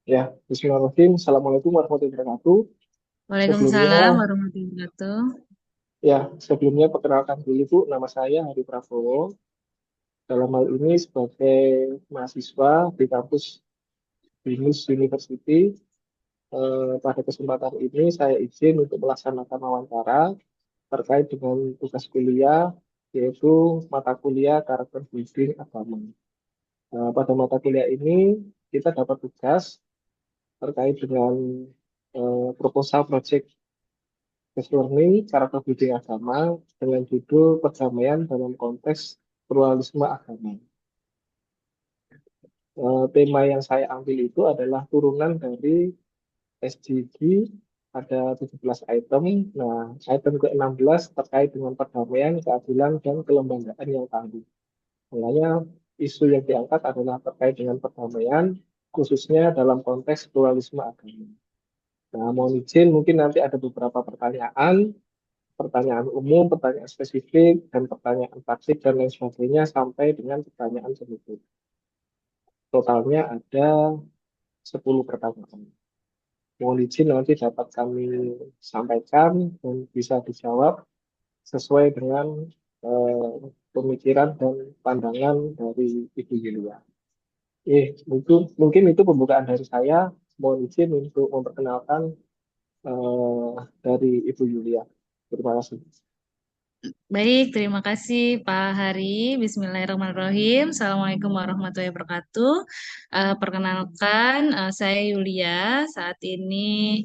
Ya, Bismillahirrahmanirrahim. Assalamualaikum warahmatullahi wabarakatuh. Sebelumnya, Waalaikumsalam warahmatullahi wabarakatuh. sebelumnya perkenalkan dulu Bu, nama saya Hari Prabowo. Dalam hal ini sebagai mahasiswa di kampus Binus University, pada kesempatan ini saya izin untuk melaksanakan wawancara terkait dengan tugas kuliah, yaitu mata kuliah karakter building agama. Pada mata kuliah ini kita dapat tugas terkait dengan proposal project Based Learning, Karakter Budaya Agama dengan judul Perdamaian dalam Konteks Pluralisme Agama. Tema yang saya ambil itu adalah turunan dari SDG, ada 17 item. Nah, item ke-16 terkait dengan perdamaian, keadilan, dan kelembagaan yang tangguh. Makanya isu yang diangkat adalah terkait dengan perdamaian, khususnya dalam konteks pluralisme agama. Nah, mohon izin mungkin nanti ada beberapa pertanyaan umum, pertanyaan spesifik, dan pertanyaan praktik, dan lain sebagainya, sampai dengan pertanyaan penutup. Totalnya ada 10 pertanyaan. Mohon izin nanti dapat kami sampaikan dan bisa dijawab sesuai dengan eh, pemikiran dan pandangan dari Ibu Yulia. Mungkin itu pembukaan dari saya. Mohon izin untuk memperkenalkan dari Ibu Yulia. Terima kasih. Baik, terima kasih Pak Hari. Bismillahirrahmanirrahim. Assalamualaikum warahmatullahi wabarakatuh. Perkenalkan, saya Yulia. Saat ini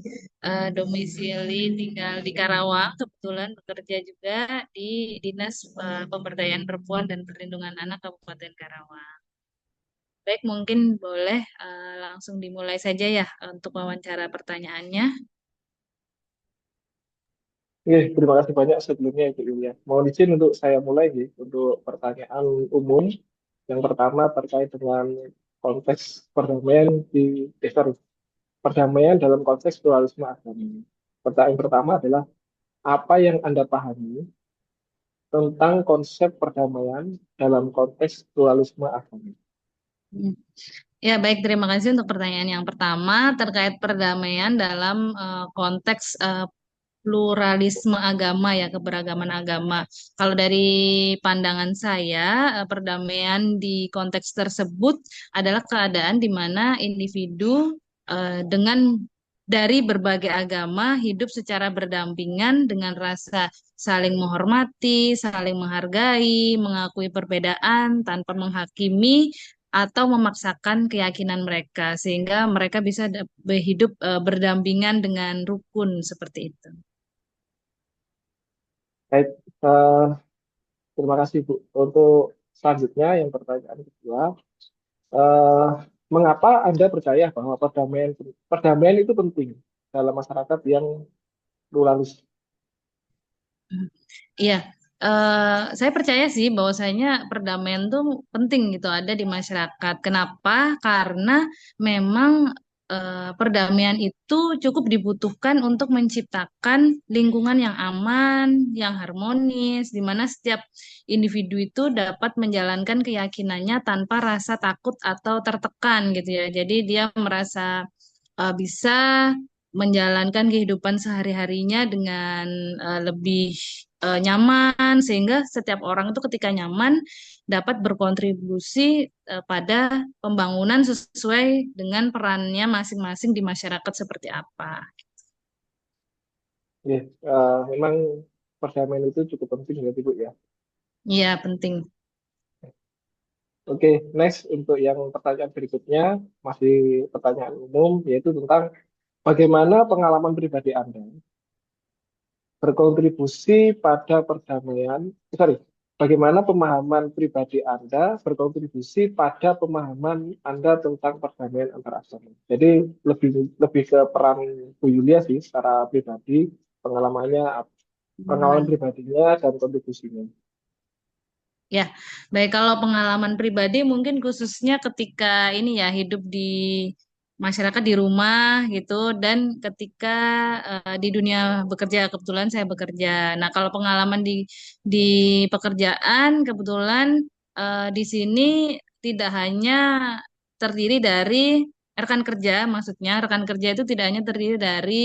domisili tinggal di Karawang. Kebetulan bekerja juga di Dinas Pemberdayaan Perempuan dan Perlindungan Anak Kabupaten Karawang. Baik, mungkin boleh langsung dimulai saja ya untuk wawancara pertanyaannya. Oke, terima kasih banyak sebelumnya Ibu Yulia. Mohon izin untuk saya mulai nih untuk pertanyaan umum. Yang pertama terkait dengan konteks perdamaian perdamaian dalam konteks pluralisme agama. Pertanyaan pertama adalah apa yang Anda pahami tentang konsep perdamaian dalam konteks pluralisme agama? Hmm. Ya, baik. Terima kasih untuk pertanyaan yang pertama terkait perdamaian dalam konteks pluralisme agama ya, keberagaman agama. Kalau dari pandangan saya, perdamaian di konteks tersebut adalah keadaan di mana individu dengan dari berbagai agama hidup secara berdampingan dengan rasa saling menghormati, saling menghargai, mengakui perbedaan tanpa menghakimi atau memaksakan keyakinan mereka sehingga mereka bisa hidup berdampingan dengan rukun seperti itu. Baik, eh, terima kasih Bu. Untuk selanjutnya yang pertanyaan kedua, eh, mengapa Anda percaya bahwa perdamaian itu penting dalam masyarakat yang pluralis? Iya, saya percaya sih bahwasanya perdamaian tuh penting gitu ada di masyarakat. Kenapa? Karena memang perdamaian itu cukup dibutuhkan untuk menciptakan lingkungan yang aman, yang harmonis, di mana setiap individu itu dapat menjalankan keyakinannya tanpa rasa takut atau tertekan gitu ya. Jadi dia merasa bisa menjalankan kehidupan sehari-harinya dengan lebih nyaman sehingga setiap orang itu ketika nyaman dapat berkontribusi pada pembangunan sesuai dengan perannya masing-masing di masyarakat seperti apa. Ya, memang perdamaian itu cukup penting ya, Bu ya. Iya, penting. Oke, next untuk yang pertanyaan berikutnya masih pertanyaan umum yaitu tentang bagaimana pengalaman pribadi Anda berkontribusi pada perdamaian. Sorry, bagaimana pemahaman pribadi Anda berkontribusi pada pemahaman Anda tentang perdamaian antar agama. Jadi lebih lebih ke peran Bu Yulia sih secara pribadi, pengalamannya, pengalaman Pengalaman. pribadinya dan kontribusinya. Ya, baik kalau pengalaman pribadi mungkin khususnya ketika ini ya hidup di masyarakat di rumah gitu dan ketika di dunia bekerja kebetulan saya bekerja. Nah, kalau pengalaman di pekerjaan kebetulan di sini tidak hanya terdiri dari rekan kerja, maksudnya rekan kerja itu tidak hanya terdiri dari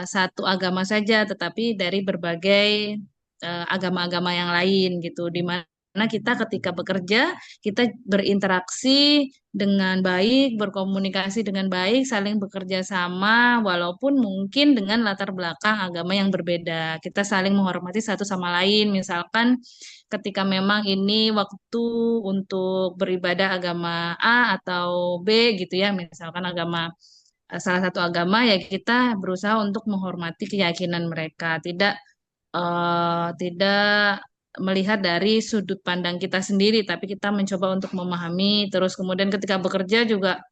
satu agama saja, tetapi dari berbagai agama-agama yang lain gitu. Di mana kita ketika bekerja, kita berinteraksi dengan baik, berkomunikasi dengan baik, saling bekerja sama, walaupun mungkin dengan latar belakang agama yang berbeda. Kita saling menghormati satu sama lain. Misalkan ketika memang ini waktu untuk beribadah agama A atau B gitu ya, misalkan agama salah satu agama ya kita berusaha untuk menghormati keyakinan mereka, tidak melihat dari sudut pandang kita sendiri, tapi kita mencoba untuk memahami. Terus kemudian ketika bekerja juga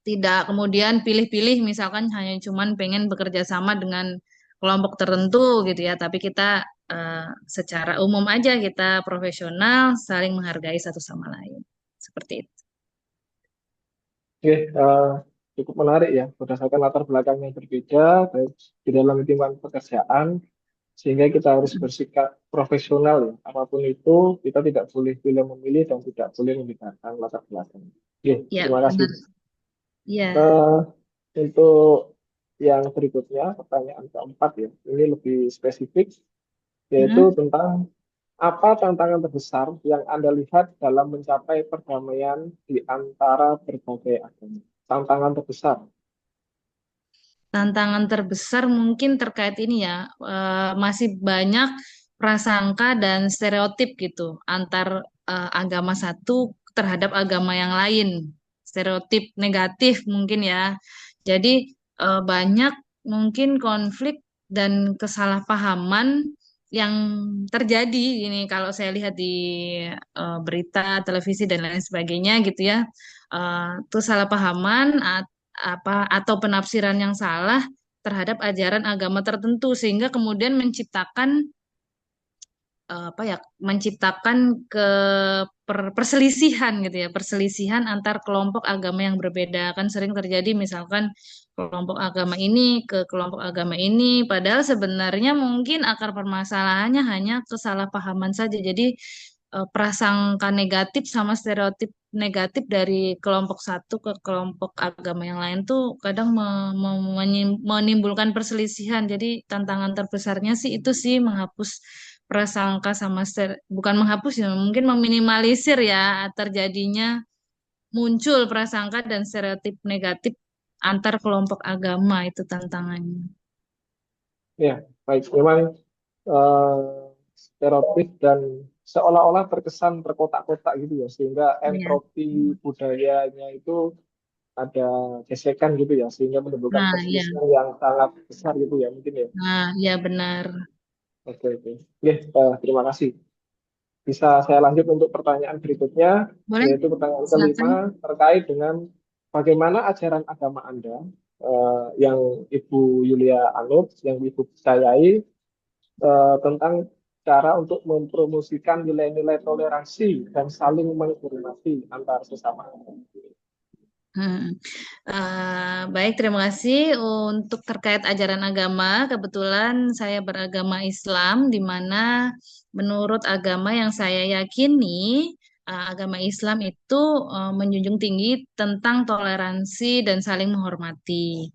tidak kemudian pilih-pilih, misalkan hanya cuman pengen bekerja sama dengan kelompok tertentu gitu ya, tapi kita eh, secara umum aja kita profesional, saling menghargai satu sama lain. Seperti itu. Oke, cukup menarik ya, berdasarkan latar belakang yang berbeda baik di dalam lingkungan pekerjaan, sehingga kita harus bersikap profesional ya. Apapun itu, kita tidak boleh pilih memilih dan tidak boleh membedakan latar belakang. Oke, Ya, terima kasih. benar. Ya. Eh, untuk yang berikutnya, pertanyaan keempat ya, ini lebih spesifik, yaitu Hmm. tentang apa tantangan terbesar yang Anda lihat dalam mencapai perdamaian di antara berbagai agama? Tantangan terbesar. Tantangan terbesar mungkin terkait ini ya, masih banyak prasangka dan stereotip gitu antar agama satu terhadap agama yang lain. Stereotip negatif mungkin ya. Jadi banyak mungkin konflik dan kesalahpahaman yang terjadi ini kalau saya lihat di berita, televisi dan lain sebagainya gitu ya. Kesalahpahaman atau penafsiran yang salah terhadap ajaran agama tertentu sehingga kemudian menciptakan apa ya menciptakan perselisihan gitu ya, perselisihan antar kelompok agama yang berbeda. Kan sering terjadi misalkan kelompok agama ini ke kelompok agama ini, padahal sebenarnya mungkin akar permasalahannya hanya kesalahpahaman saja. Jadi prasangka negatif sama stereotip negatif dari kelompok satu ke kelompok agama yang lain tuh kadang menimbulkan perselisihan. Jadi tantangan terbesarnya sih itu sih menghapus prasangka sama bukan menghapus ya, mungkin meminimalisir ya terjadinya muncul prasangka dan stereotip negatif antar kelompok agama itu tantangannya. Ya, baik. Memang eh, stereotip dan seolah-olah terkesan terkotak-kotak gitu ya, sehingga Ya. entropi budayanya itu ada gesekan gitu ya, sehingga menimbulkan Nah, ya. perselisihan yang sangat besar gitu ya, mungkin ya. Nah, ya benar. Oke, oke. Oke, terima kasih. Bisa saya lanjut untuk pertanyaan berikutnya, Boleh? yaitu pertanyaan Silakan. kelima terkait dengan bagaimana ajaran agama Anda yang Ibu Yulia anut, yang Ibu percayai tentang cara untuk mempromosikan nilai-nilai toleransi dan saling menghormati antar sesama. Hmm. Baik, terima kasih. Untuk terkait ajaran agama, kebetulan saya beragama Islam, di mana menurut agama yang saya yakini, agama Islam itu menjunjung tinggi tentang toleransi dan saling menghormati.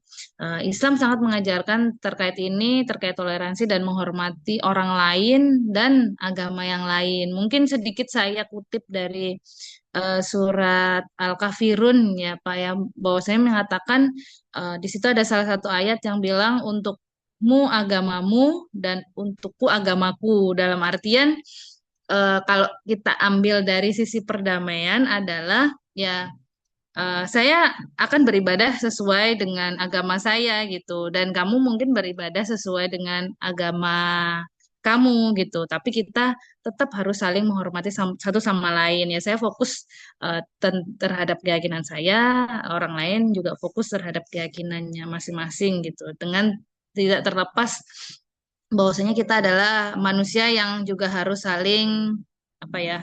Islam sangat mengajarkan terkait ini, terkait toleransi dan menghormati orang lain dan agama yang lain. Mungkin sedikit saya kutip dari surat Al-Kafirun ya Pak ya, bahwasanya mengatakan di situ ada salah satu ayat yang bilang untukmu agamamu dan untukku agamaku, dalam artian kalau kita ambil dari sisi perdamaian adalah ya saya akan beribadah sesuai dengan agama saya gitu, dan kamu mungkin beribadah sesuai dengan agama kamu gitu. Tapi kita tetap harus saling menghormati satu sama lain. Ya, saya fokus terhadap keyakinan saya, orang lain juga fokus terhadap keyakinannya masing-masing gitu. Dengan tidak terlepas bahwasanya kita adalah manusia yang juga harus saling apa ya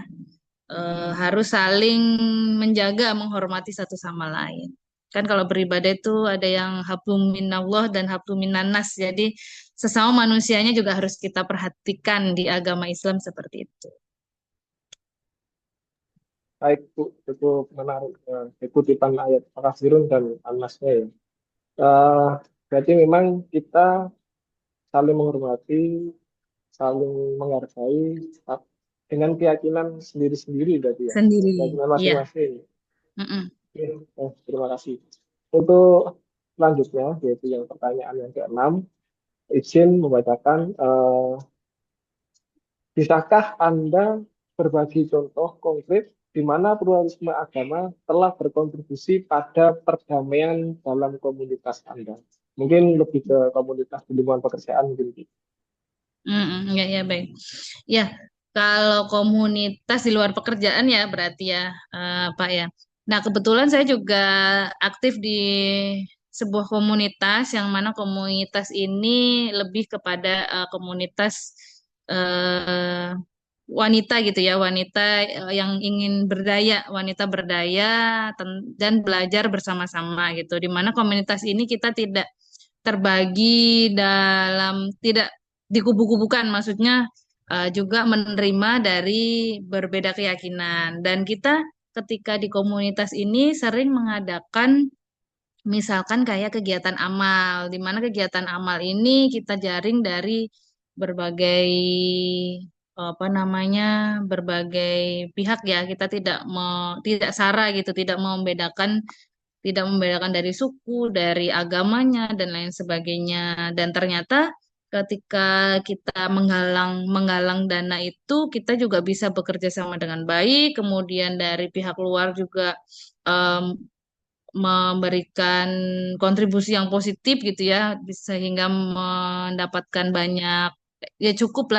harus saling menjaga, menghormati satu sama lain. Kan kalau beribadah itu ada yang hablum minallah dan hablum minannas. Jadi sesama manusianya juga harus kita perhatikan di agama Islam seperti itu. baik Bu, cukup menarik kutipan ayat Al-Kafirun dan An-Nasnya ya. Eh, Berarti memang kita saling menghormati, saling menghargai dengan keyakinan sendiri-sendiri berarti ya, Sendiri. keyakinan Iya. masing-masing. Mm-mm. Oke, terima kasih. Untuk selanjutnya, yaitu yang pertanyaan yang keenam, izin membacakan, bisakah Anda berbagi contoh konkret di mana pluralisme agama telah berkontribusi pada perdamaian dalam komunitas Anda? Mungkin lebih ke komunitas di lingkungan pekerjaan mungkin. Ya, ya, baik. Ya, kalau komunitas di luar pekerjaan ya berarti ya, Pak ya. Nah, kebetulan saya juga aktif di sebuah komunitas yang mana komunitas ini lebih kepada komunitas eh, wanita gitu ya, wanita yang ingin berdaya, wanita berdaya dan belajar bersama-sama gitu. Di mana komunitas ini kita tidak terbagi dalam tidak dikubu-kubukan, maksudnya juga menerima dari berbeda keyakinan. Dan kita ketika di komunitas ini sering mengadakan misalkan kayak kegiatan amal, di mana kegiatan amal ini kita jaring dari berbagai apa namanya berbagai pihak ya. Kita tidak sara gitu, tidak membedakan dari suku, dari agamanya dan lain sebagainya. Dan ternyata ketika kita menggalang menggalang dana itu, kita juga bisa bekerja sama dengan baik. Kemudian dari pihak luar juga em, memberikan kontribusi yang positif gitu ya, sehingga mendapatkan banyak ya cukup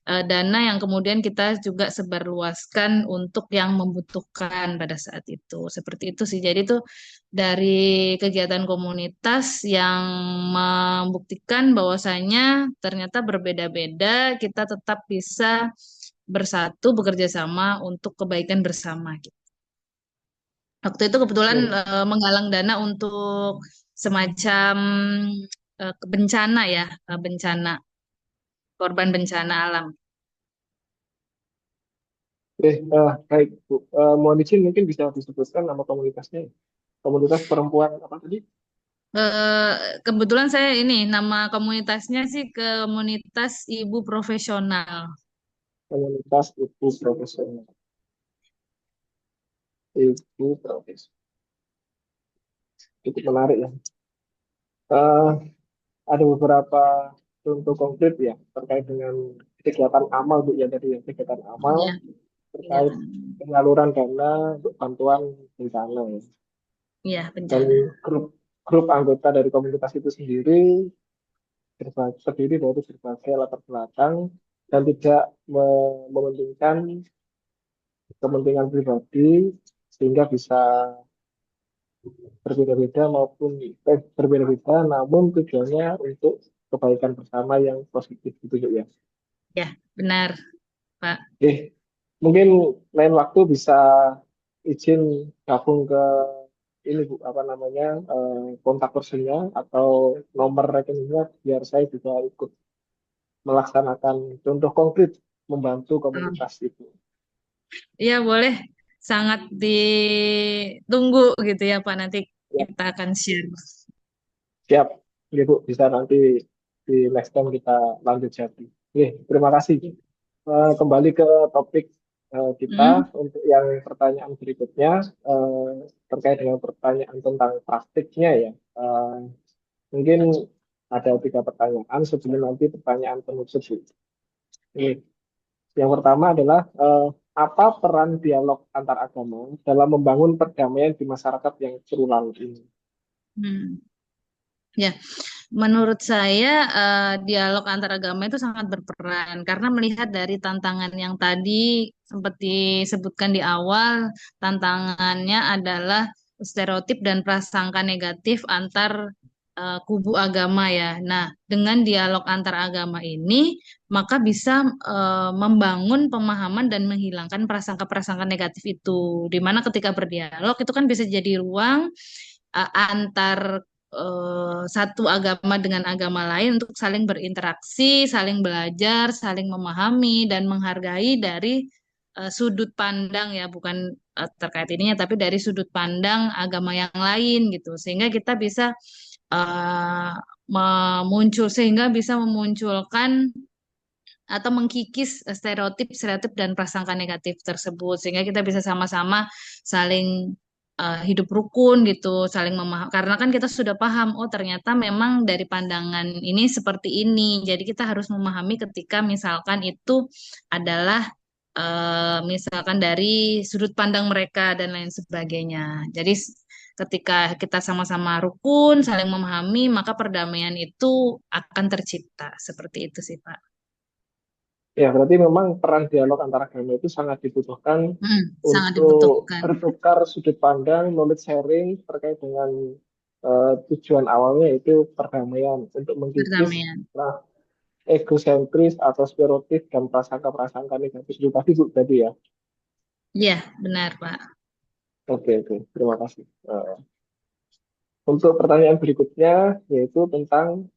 dana yang kemudian kita juga sebarluaskan untuk yang membutuhkan pada saat itu. Seperti itu sih. Jadi itu dari kegiatan komunitas yang membuktikan bahwasanya ternyata berbeda-beda kita tetap bisa bersatu bekerja sama untuk kebaikan bersama gitu. Waktu itu kebetulan Oke, menggalang dana untuk semacam bencana ya, bencana, korban bencana alam. baik Bu. Mohon izin mungkin bisa disebutkan nama komunitasnya. Komunitas perempuan apa tadi? Eh, Kebetulan saya ini nama komunitasnya sih komunitas ibu profesional. Komunitas Ibu Profesional. Ibu Profesional. Cukup menarik ya. Eh, ada beberapa contoh konkret ya terkait dengan kegiatan amal Bu ya, dari kegiatan amal Ya, ya, terkait penyaluran dana untuk bantuan bencana ya. ya Dan bencana. grup grup anggota dari komunitas itu sendiri terdiri dari berbagai latar belakang dan tidak mementingkan kepentingan pribadi sehingga bisa berbeda-beda maupun berbeda-beda namun tujuannya untuk kebaikan bersama yang positif gitu ya. Ya, benar, Pak. Oke, mungkin lain waktu bisa izin gabung ke ini Bu, apa namanya, kontak personnya atau nomor rekeningnya biar saya juga ikut melaksanakan contoh konkret membantu Hmm. komunitas itu. Iya, boleh. Sangat ditunggu gitu ya, Pak. Nanti Ya, kita akan share. siap. Oke, Bu, bisa nanti di next time kita lanjut jadi. Oke, terima kasih. Kembali ke topik kita Hmm. untuk yang pertanyaan berikutnya eh, terkait dengan pertanyaan tentang praktiknya ya. Eh, Mungkin ada tiga pertanyaan sebelum nanti pertanyaan penutup. Bu. Ini. Yang pertama adalah apa peran dialog antar agama dalam membangun perdamaian di masyarakat yang berulang ini? Hmm. Ya, menurut saya dialog antar agama itu sangat berperan karena melihat dari tantangan yang tadi sempat disebutkan di awal, tantangannya adalah stereotip dan prasangka negatif antar kubu agama ya. Nah, dengan dialog antar agama ini, maka bisa membangun pemahaman dan menghilangkan prasangka-prasangka negatif itu. Di mana ketika berdialog itu kan bisa jadi ruang antar satu agama dengan agama lain untuk saling berinteraksi, saling belajar, saling memahami dan menghargai dari sudut pandang ya, bukan terkait ininya, tapi dari sudut pandang agama yang lain gitu, sehingga kita bisa eh, sehingga bisa memunculkan atau mengkikis stereotip-stereotip dan prasangka negatif tersebut sehingga kita bisa sama-sama saling hidup rukun gitu, saling memaham. Karena kan kita sudah paham, oh ternyata memang dari pandangan ini seperti ini. Jadi kita harus memahami ketika misalkan itu adalah misalkan dari sudut pandang mereka dan lain sebagainya. Jadi ketika kita sama-sama rukun, saling memahami, maka perdamaian itu akan tercipta. Seperti itu sih, Pak. Ya, berarti memang peran dialog antara agama itu sangat dibutuhkan Sangat untuk dibutuhkan bertukar sudut pandang, knowledge sharing terkait dengan tujuan awalnya yaitu perdamaian untuk mengkikis perdamaian. nah, egosentris atau stereotip dan prasangka-prasangka negatif itu tadi Bu tadi ya. Iya, benar, Pak. Oke, oke, terima kasih. Untuk pertanyaan berikutnya yaitu tentang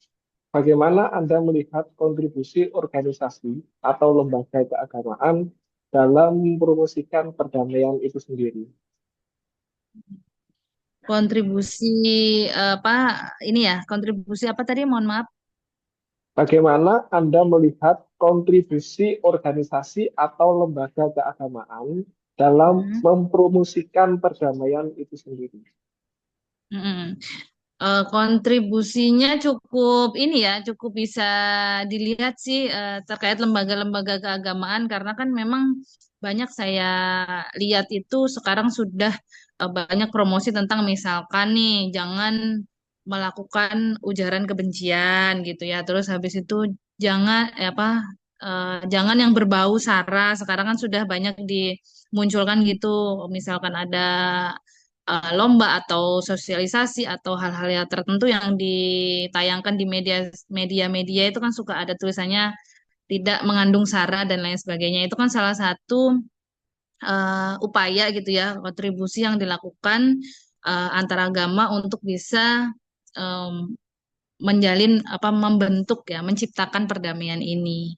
bagaimana Anda melihat kontribusi organisasi atau lembaga keagamaan dalam mempromosikan perdamaian itu sendiri? Kontribusi apa ini ya? Kontribusi apa tadi? Mohon maaf. Bagaimana Anda melihat kontribusi organisasi atau lembaga keagamaan dalam Hmm. mempromosikan perdamaian itu sendiri? Mm-mm. Kontribusinya cukup ini ya, cukup bisa dilihat sih terkait lembaga-lembaga keagamaan karena kan memang banyak saya lihat itu sekarang sudah banyak promosi tentang misalkan nih jangan melakukan ujaran kebencian gitu ya. Terus habis itu jangan jangan yang berbau sara. Sekarang kan sudah banyak dimunculkan gitu. Misalkan ada lomba atau sosialisasi atau hal-hal yang tertentu yang ditayangkan di media-media itu kan suka ada tulisannya tidak mengandung sara dan lain sebagainya. Itu kan salah satu upaya gitu ya, kontribusi yang dilakukan antara agama untuk bisa em, menjalin apa membentuk ya, menciptakan perdamaian ini.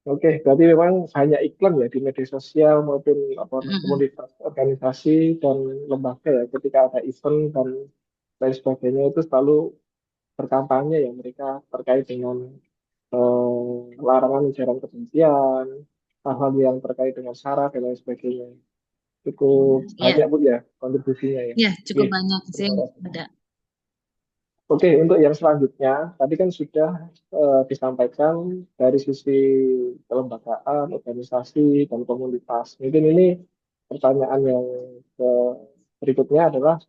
Oke, berarti memang banyak iklan ya di media sosial maupun apa, Mm-mm. komunitas organisasi dan lembaga ya ketika ada event dan lain sebagainya itu selalu berkampanye ya mereka terkait dengan larangan ujaran kebencian, hal-hal yang terkait dengan SARA dan lain sebagainya. Cukup Ya, banyak Bu ya kontribusinya ya. ya Oke, cukup banyak sih terima kasih. ada. Oke, untuk yang selanjutnya, tadi kan sudah disampaikan dari sisi kelembagaan, organisasi, dan komunitas. Mungkin ini pertanyaan yang berikutnya adalah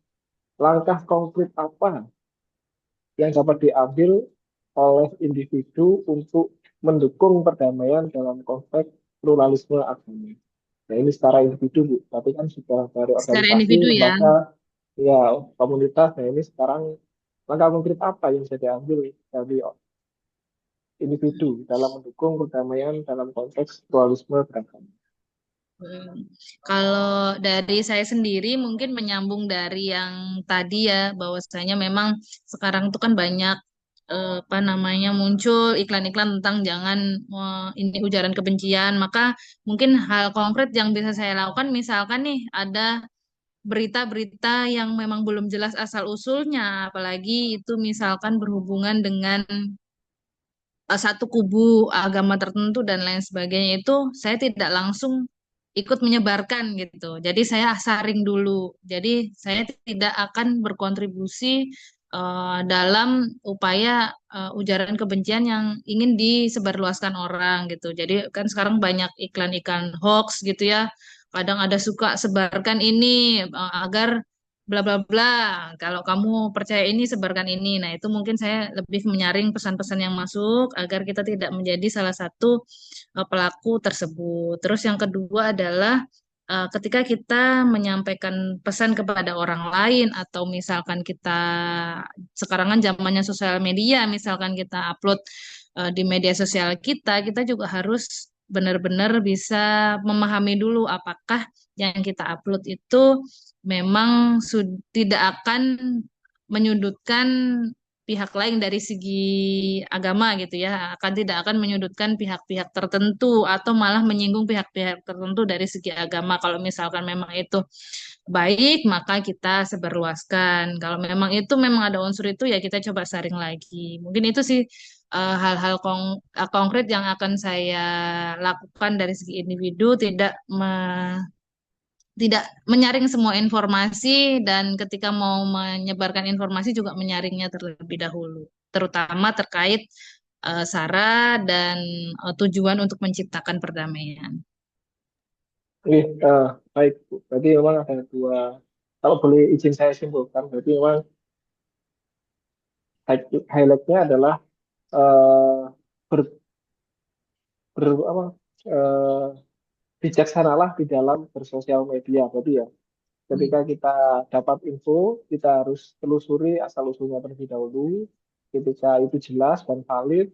langkah konkret apa yang dapat diambil oleh individu untuk mendukung perdamaian dalam konteks pluralisme agama. Nah, ini secara individu, Bu. Tapi kan sudah dari Secara organisasi, individu ya. lembaga, ya komunitas. Nah, ini sekarang langkah konkret apa yang bisa diambil dari individu dalam mendukung perdamaian dalam konteks pluralisme beragama? Hmm. Kalau dari saya sendiri mungkin menyambung dari yang tadi ya, bahwasanya memang sekarang itu kan banyak apa namanya muncul iklan-iklan tentang jangan ini ujaran kebencian. Maka mungkin hal konkret yang bisa saya lakukan misalkan nih ada berita-berita yang memang belum jelas asal-usulnya, apalagi itu misalkan berhubungan dengan satu kubu agama tertentu dan lain sebagainya itu saya tidak langsung ikut menyebarkan gitu. Jadi saya saring dulu. Jadi saya tidak akan berkontribusi dalam upaya ujaran kebencian yang ingin disebarluaskan orang gitu. Jadi kan sekarang banyak iklan-iklan hoax gitu ya. Kadang ada suka sebarkan ini agar bla bla bla. Kalau kamu percaya ini, sebarkan ini. Nah, itu mungkin saya lebih menyaring pesan-pesan yang masuk agar kita tidak menjadi salah satu pelaku tersebut. Terus yang kedua adalah ketika kita menyampaikan pesan kepada orang lain atau misalkan kita sekarang kan zamannya sosial media, misalkan kita upload di media sosial kita, kita juga harus benar-benar bisa memahami dulu apakah yang kita upload itu memang tidak akan menyudutkan pihak lain dari segi agama gitu ya, akan tidak akan menyudutkan pihak-pihak tertentu atau malah menyinggung pihak-pihak tertentu dari segi agama. Kalau misalkan memang itu baik, maka kita sebarluaskan. Kalau memang itu memang ada unsur itu ya kita coba saring lagi. Mungkin itu sih hal-hal konkret yang akan saya lakukan dari segi individu, tidak menyaring semua informasi dan ketika mau menyebarkan informasi juga menyaringnya terlebih dahulu, terutama terkait sara dan tujuan untuk menciptakan perdamaian. Oke, baik Bu. Berarti memang ada dua, kalau boleh izin saya simpulkan, berarti memang highlightnya adalah eh, ber, apa, eh, bijaksanalah di dalam bersosial media. Berarti ya, ketika kita dapat info, kita harus telusuri asal-usulnya terlebih dahulu. Ketika itu jelas dan valid,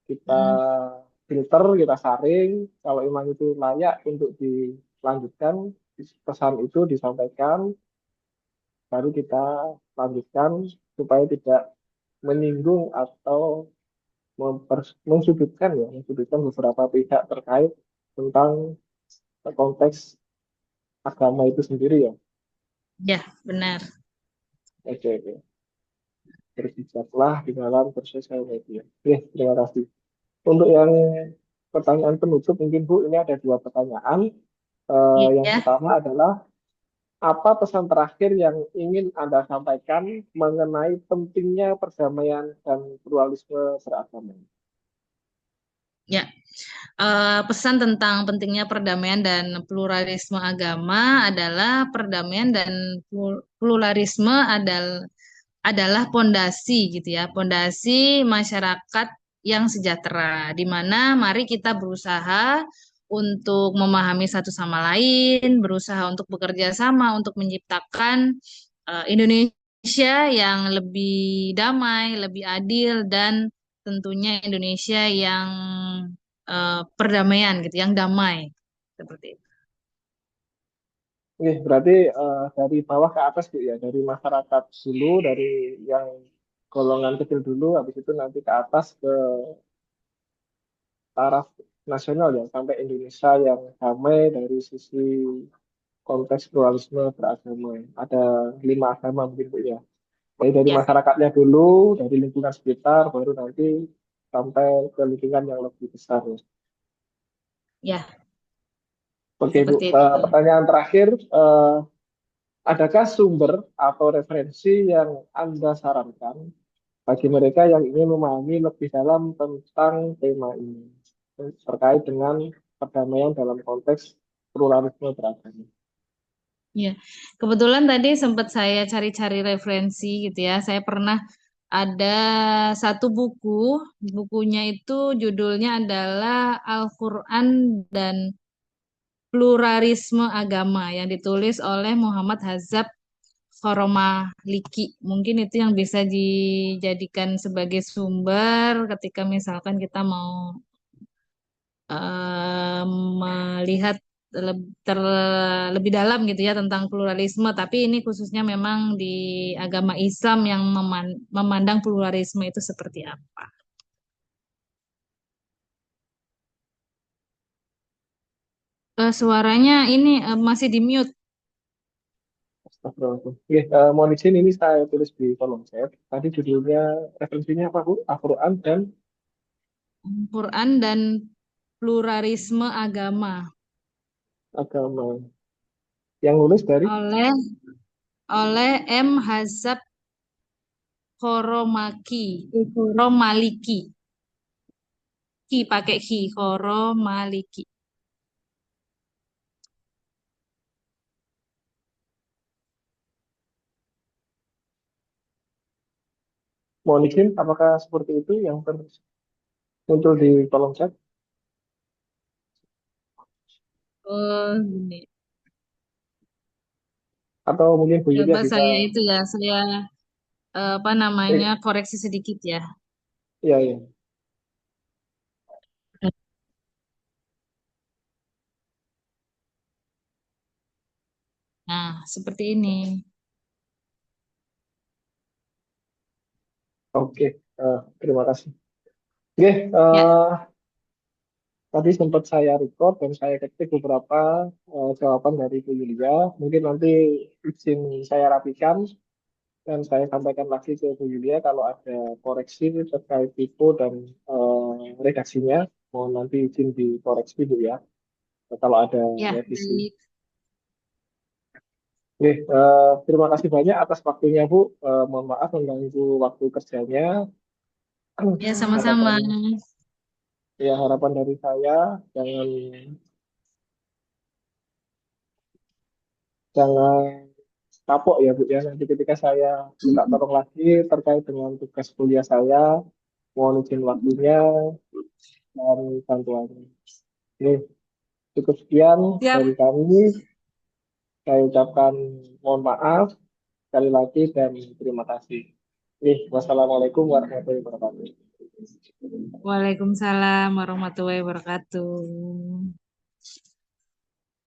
kita Mm, filter, kita saring. Kalau memang itu layak untuk dilanjutkan, pesan itu disampaikan, baru kita lanjutkan supaya tidak menyinggung atau mensudutkan beberapa pihak terkait tentang konteks agama itu sendiri ya. ya, benar. Oke, oke. Berbijaklah di dalam bersosial media. Oke, terima kasih. Untuk yang pertanyaan penutup, mungkin Bu, ini ada dua pertanyaan. Yang Iya. pertama adalah, apa pesan terakhir yang ingin Anda sampaikan mengenai pentingnya perdamaian dan pluralisme beragama? Ya, pesan tentang pentingnya perdamaian dan pluralisme agama adalah perdamaian dan pluralisme adalah pondasi gitu ya, pondasi masyarakat yang sejahtera, di mana mari kita berusaha untuk memahami satu sama lain, berusaha untuk bekerja sama untuk menciptakan Indonesia yang lebih damai, lebih adil, dan tentunya Indonesia yang perdamaian gitu, yang damai seperti itu. Oke, berarti dari bawah ke atas Bu ya, dari masyarakat dulu, dari yang golongan kecil dulu, habis itu nanti ke atas ke taraf nasional ya, sampai Indonesia yang damai dari sisi konteks pluralisme beragama. Ada 5 agama mungkin Bu ya. Jadi dari Ya, masyarakatnya dulu, dari lingkungan sekitar, baru nanti sampai ke lingkungan yang lebih besar ya. ya, Oke Bu, seperti itu. pertanyaan terakhir, adakah sumber atau referensi yang Anda sarankan bagi mereka yang ingin memahami lebih dalam tentang tema ini terkait dengan perdamaian dalam konteks pluralisme beragama? Ya, kebetulan tadi sempat saya cari-cari referensi gitu ya. Saya pernah ada satu buku, bukunya itu judulnya adalah Al-Quran dan Pluralisme Agama yang ditulis oleh Muhammad Hazab Liki. Mungkin itu yang bisa dijadikan sebagai sumber ketika misalkan kita mau melihat lebih dalam gitu ya tentang pluralisme. Tapi ini khususnya memang di agama Islam yang memandang pluralisme itu seperti apa. Suaranya ini masih di mute. Astagfirullahaladzim. Oke, mohon izin ini saya tulis di kolom chat. Tadi judulnya, referensinya apa Bu? Al-Quran dan Quran dan pluralisme agama agama. Yang nulis dari oleh M. Hazab Koromaliki. Ki pakai ki, Koromaliki. mohon izin, apakah seperti itu yang muncul di kolom chat? Oh, gini. Atau mungkin Bu Yulia Coba bisa, saya itu ya, saya apa namanya eh, koreksi sedikit ya. iya, iya. Nah, seperti ini. Oke, terima kasih. Oke, Ya, tadi sempat saya record dan saya ketik beberapa jawaban dari Bu Yulia. Mungkin nanti izin saya rapikan dan saya sampaikan lagi ke Bu Yulia kalau ada koreksi terkait tipe dan redaksinya. Mohon nanti izin dikoreksi Bu ya, kalau ada ya, revisi. baik. Oke, terima kasih banyak atas waktunya Bu. Mohon maaf mengganggu waktu kerjanya. Ya, sama-sama. Harapan harapan dari saya jangan jangan kapok ya Bu ya. Nanti ketika saya minta tolong lagi terkait dengan tugas kuliah saya, mohon izin waktunya dan bantuannya. Oke, cukup sekian Siap. dari kami. Saya ucapkan mohon maaf sekali lagi dan terima kasih. Wassalamualaikum warahmatullahi wabarakatuh. Waalaikumsalam warahmatullahi wabarakatuh.